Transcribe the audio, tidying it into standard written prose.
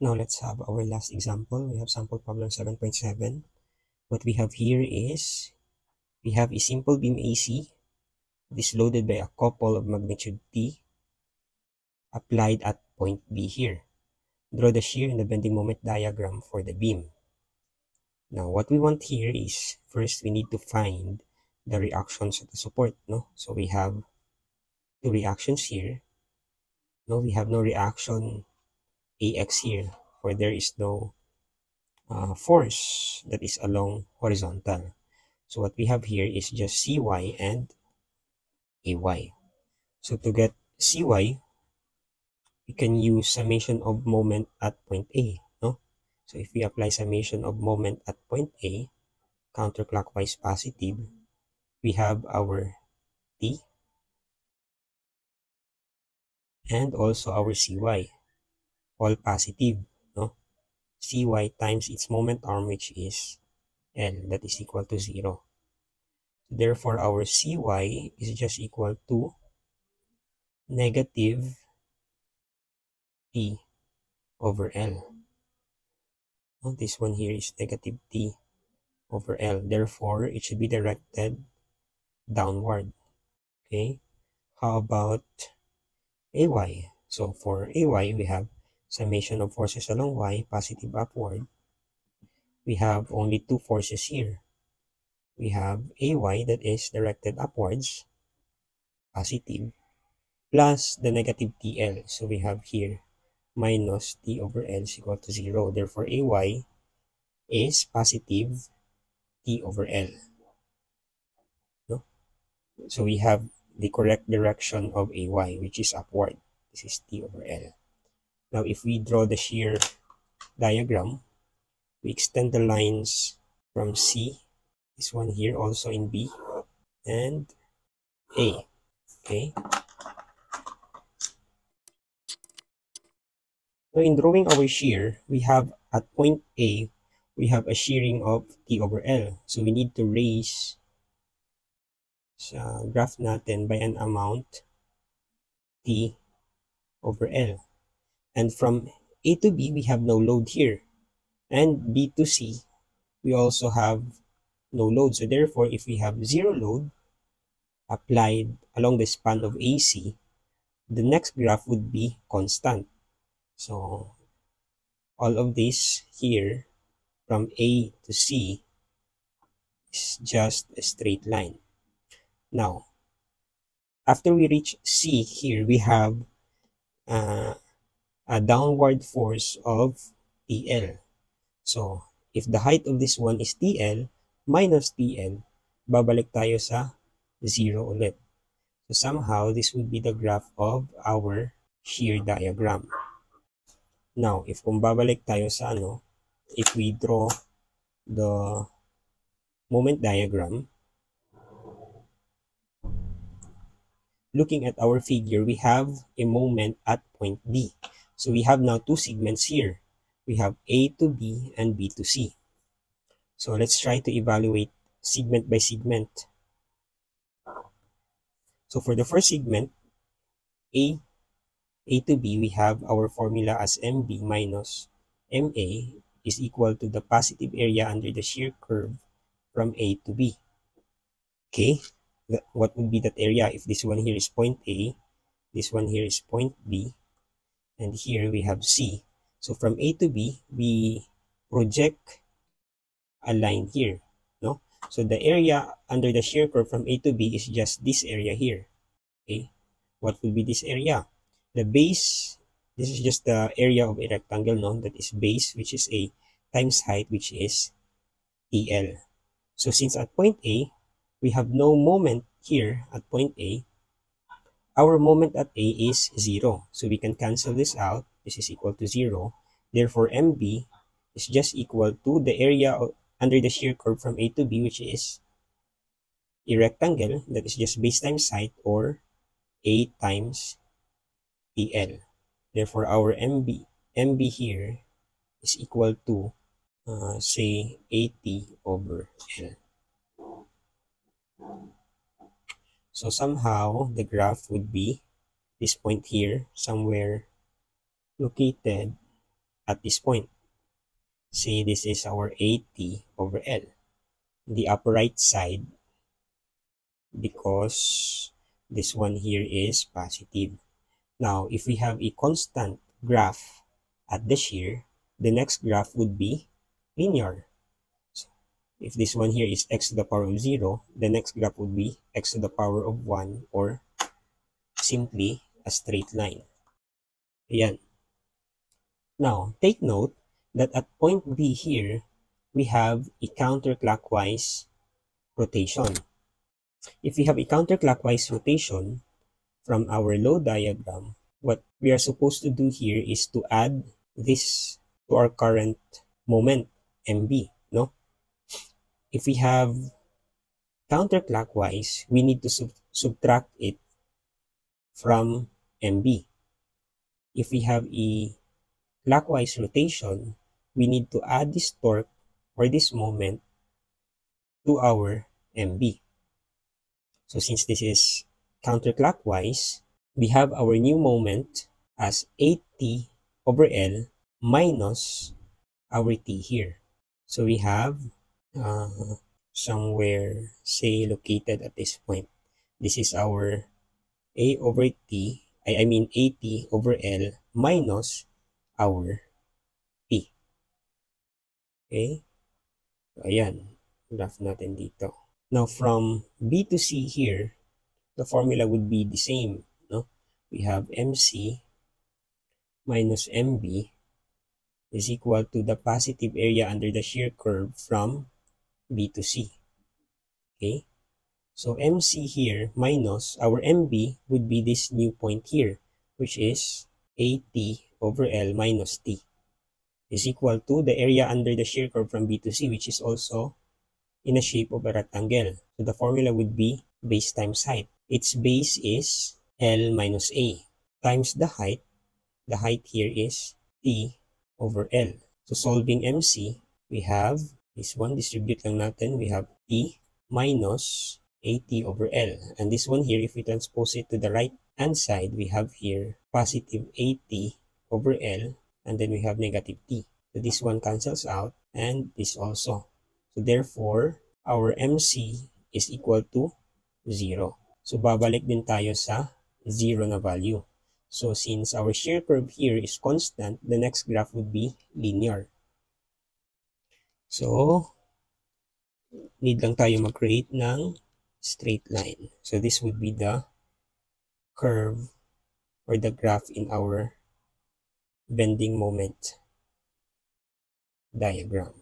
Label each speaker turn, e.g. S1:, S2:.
S1: Now let's have our last example. We have sample problem 7.7. What we have here is, we have a simple beam AC that is loaded by a couple of magnitude T applied at point B here. Draw the shear and the bending moment diagram for the beam. Now what we want here is, first we need to find the reactions at the support, no? So we have two reactions here. No, we have no reaction AX here, for there is no force that is along horizontal. So what we have here is just CY and AY. So to get CY, we can use summation of moment at point A, no? So if we apply summation of moment at point A, counterclockwise positive, we have our T and also our CY, all positive, no? CY times its moment arm, which is L, that is equal to 0. Therefore, our CY is just equal to negative T over L. Now, this one here is negative T over L. Therefore, it should be directed downward. Okay. How about AY? So for AY, we have summation of forces along Y, positive upward. We have only two forces here. We have AY that is directed upwards, positive, plus the negative TL. So we have here minus T over L is equal to 0. Therefore, AY is positive T over L. No? So we have the correct direction of AY, which is upward. This is T over L. Now, if we draw the shear diagram, we extend the lines from C, this one here also in B, and A. Okay. So in drawing our shear, we have at point A, we have a shearing of T over L. So we need to raise sa graph natin by an amount T over L. And from A to B, we have no load here. And B to C, we also have no load. So therefore, if we have zero load applied along the span of AC, the next graph would be constant. So all of this here from A to C is just a straight line. Now, after we reach C here, we have a downward force of TL. So, if the height of this one is TL minus TL, babalik tayo sa 0 ulit. So, somehow, this would be the graph of our shear diagram. Now, if kung babalik tayo sa if we draw the moment diagram, looking at our figure, we have a moment at point B. So we have now two segments here. We have A to B and B to C. So let's try to evaluate segment by segment. So for the first segment, A to B, we have our formula as MB minus MA is equal to the positive area under the shear curve from A to B. Okay, what would be that area if this one here is point A, this one here is point B, and here we have C. So from A to B, we project a line here, no? So the area under the shear curve from A to B is just this area here. Okay, what would be this area? The base, this is just the area of a rectangle, no? That is base, which is A, times height, which is TL. So since at point A, we have no moment here at point A, our moment at A is 0. So we can cancel this out. This is equal to 0. Therefore, MB is just equal to the area under the shear curve from A to B, which is a rectangle, that is just base times height, or A times TL. Therefore, our MB here is equal to, say, 80 over L. So somehow, the graph would be this point here, somewhere located at this point. Say this is our AT over L. The upper right side, because this one here is positive. Now, if we have a constant graph at the shear, the next graph would be linear. So if this one here is x to the power of 0, the next graph would be x to the power of 1, or simply a straight line. Ayan. Now, take note that at point B here, we have a counterclockwise rotation. If we have a counterclockwise rotation from our load diagram, what we are supposed to do here is to add this to our current moment, MB, no? If we have counterclockwise, we need to subtract it from MB. If we have a clockwise rotation, we need to add this torque or this moment to our MB. So since this is counterclockwise, we have our new moment as 8t over L minus our t here. So we have somewhere, say, located at this point. This is our A over t, I mean AT over L minus our t. Okay? So ayan, graph natin dito. Now from B to C here, the formula would be the same, no? We have MC minus MB is equal to the positive area under the shear curve from B to C. Okay? So MC here minus our MB would be this new point here, which is AT over L minus T is equal to the area under the shear curve from B to C, which is also in the shape of a rectangle. So the formula would be base times height. Its base is L minus A times the height. The height here is T over L. So solving MC, we have this one, distribute lang natin. We have T minus AT over L. And this one here, if we transpose it to the right hand side, we have here positive AT over L, and then we have negative T. So this one cancels out, and this also. So therefore, our MC is equal to 0. So babalik din tayo sa 0 na value. So since our shear curve here is constant, the next graph would be linear. So need lang tayo mag-create ng straight line. So this would be the curve or the graph in our bending moment diagram.